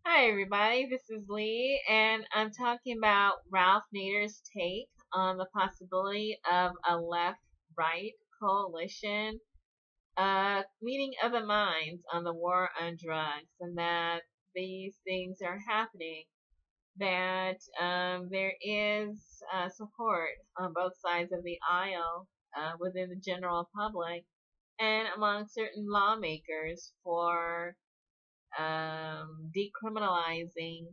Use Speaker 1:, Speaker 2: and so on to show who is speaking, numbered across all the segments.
Speaker 1: Hi, everybody. This is Lee, and I'm talking about Ralph Nader's take on the possibility of a left right coalition, meeting of the minds on the war on drugs, and that these things are happening, that there is support on both sides of the aisle within the general public and among certain lawmakers for decriminalizing,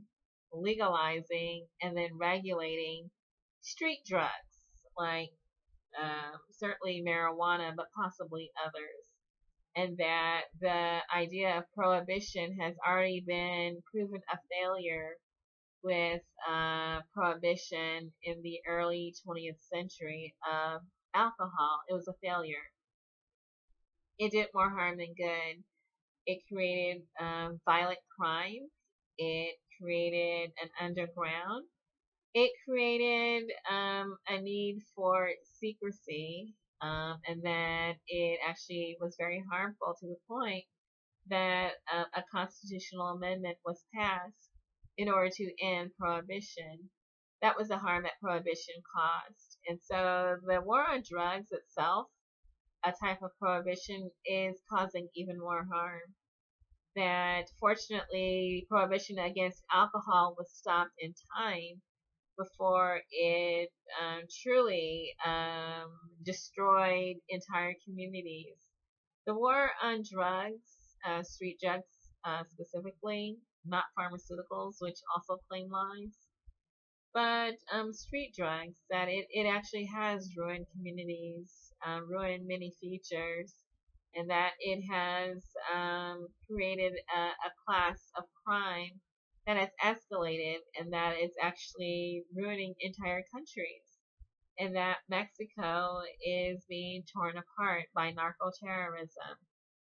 Speaker 1: legalizing, and then regulating street drugs, like certainly marijuana, but possibly others. And that the idea of prohibition has already been proven a failure with prohibition in the early 20th century of alcohol. It was a failure. It did more harm than good. It created violent crime. It created an underground. It created a need for secrecy, and that it actually was very harmful to the point that a constitutional amendment was passed in order to end prohibition. That was the harm that prohibition caused. And so the war on drugs itself, a type of prohibition, is causing even more harm. That fortunately prohibition against alcohol was stopped in time before it truly destroyed entire communities. The war on drugs, street drugs specifically, not pharmaceuticals, which also claim lives, but street drugs, that it actually has ruined communities, ruined many features, and that it has created a class of crime that has escalated, and that it's actually ruining entire countries, and that Mexico is being torn apart by narco terrorism.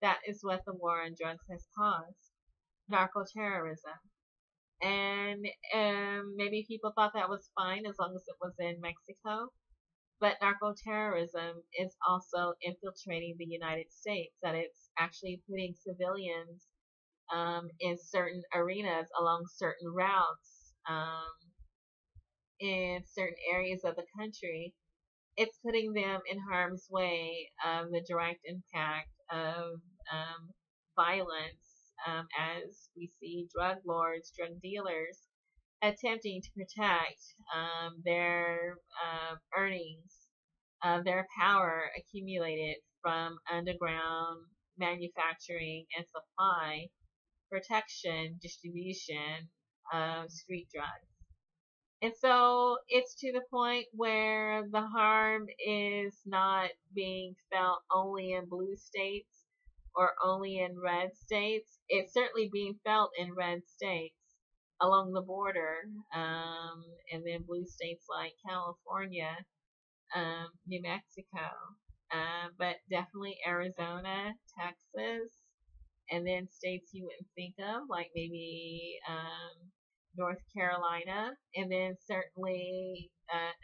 Speaker 1: That is what the war on drugs has caused, narco terrorism. And maybe people thought that was fine as long as it was in Mexico. But narco terrorism is also infiltrating the United States, that it's actually putting civilians in certain arenas along certain routes, in certain areas of the country. It's putting them in harm's way of the direct impact of violence, as we see drug lords, drug dealers attempting to protect their earnings, their power accumulated from underground manufacturing and supply, protection, distribution of street drugs. And so it's to the point where the harm is not being felt only in blue states or only in red states. It's certainly being felt in red states along the border, and then blue states like California, New Mexico, but definitely Arizona, Texas, and then states you wouldn't think of, like maybe North Carolina, and then certainly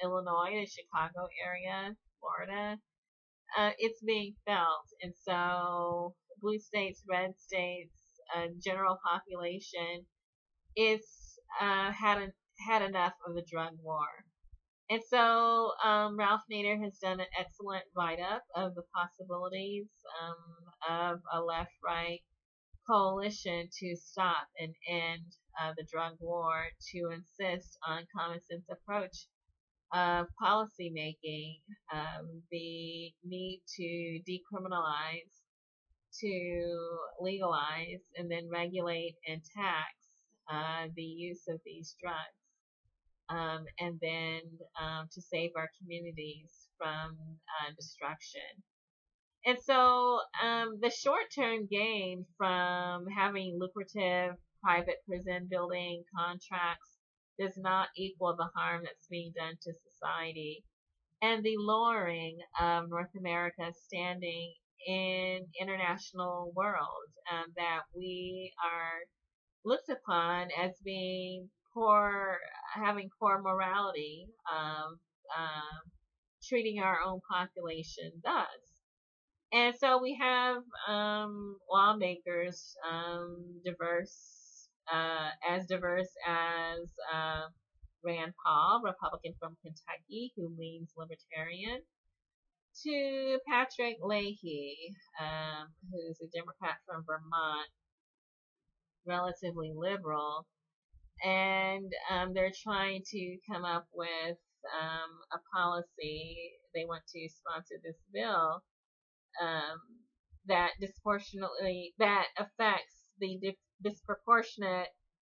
Speaker 1: Illinois, the Chicago area, Florida. It's being felt, and so blue states, red states, general population is had enough of the drug war. And so Ralph Nader has done an excellent write-up of the possibilities of a left-right coalition to stop and end the drug war, to insist on common sense approach of policy making, the need to decriminalize, to legalize, and then regulate and tax the use of these drugs, and then to save our communities from destruction. And so the short term gain from having lucrative private prison building contracts does not equal the harm that's being done to society, and the lowering of North America's standing in international world, that we are looked upon as being poor, having poor morality, of treating our own population thus. And so we have lawmakers, diverse as diverse as Rand Paul, Republican from Kentucky, who leans libertarian, to Patrick Leahy, who's a Democrat from Vermont, relatively liberal. And they're trying to come up with a policy. They want to sponsor this bill um, that affects the disproportionate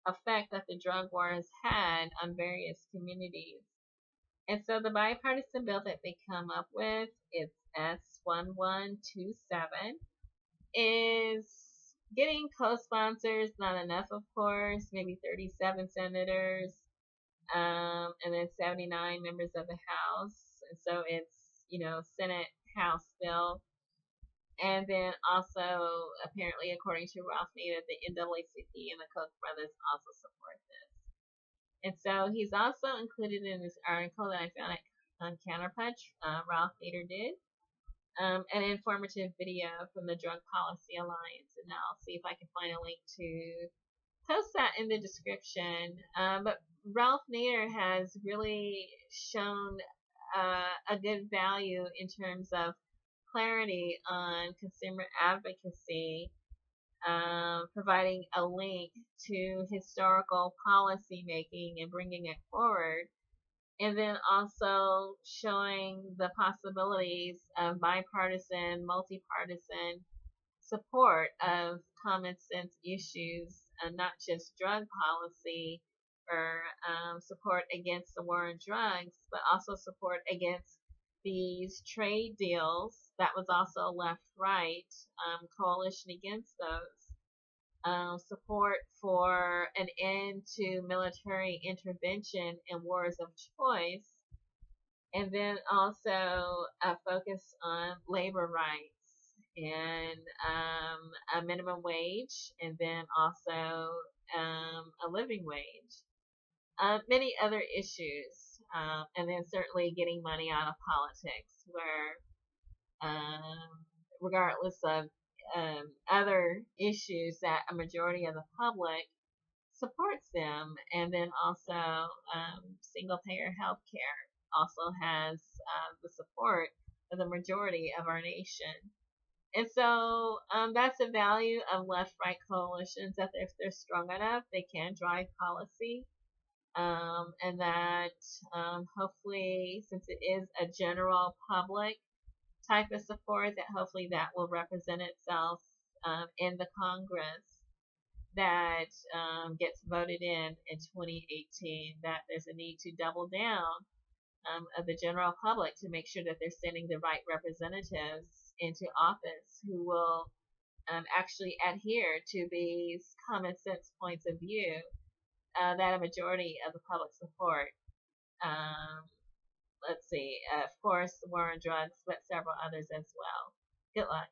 Speaker 1: effect that the drug war has had on various communities. And so the bipartisan bill that they come up with, it's S1127, is getting co-sponsors, not enough, of course, maybe 37 senators, and then 79 members of the House. And so it's, Senate House bill. And then also, apparently, according to Ralph Nader, the NAACP and the Koch brothers also support this. And so he's also included in this article that I found on Counterpunch, Ralph Nader did, an informative video from the Drug Policy Alliance. And I'll see if I can find a link to post that in the description. But Ralph Nader has really shown a good value in terms of clarity on consumer advocacy, providing a link to historical policy making and bringing it forward, and then also showing the possibilities of bipartisan, multi-partisan support of common sense issues, not just drug policy or support against the war on drugs, but also support against these trade deals. That was also left-right coalition against those. Support for an end to military intervention in wars of choice, and then also a focus on labor rights and a minimum wage, and then also a living wage. Many other issues, and then certainly getting money out of politics, where regardless of other issues that a majority of the public supports them, and then also single-payer health care also has the support of the majority of our nation. And so that's the value of left-right coalitions, that if they're strong enough, they can drive policy. And that hopefully, since it is a general public type of support, that hopefully that will represent itself in the Congress that gets voted in 2018, that there's a need to double down of the general public to make sure that they're sending the right representatives into office who will actually adhere to these common sense points of view that a majority of the public support. Let's see, of course, the war on drugs, but several others as well. Good luck.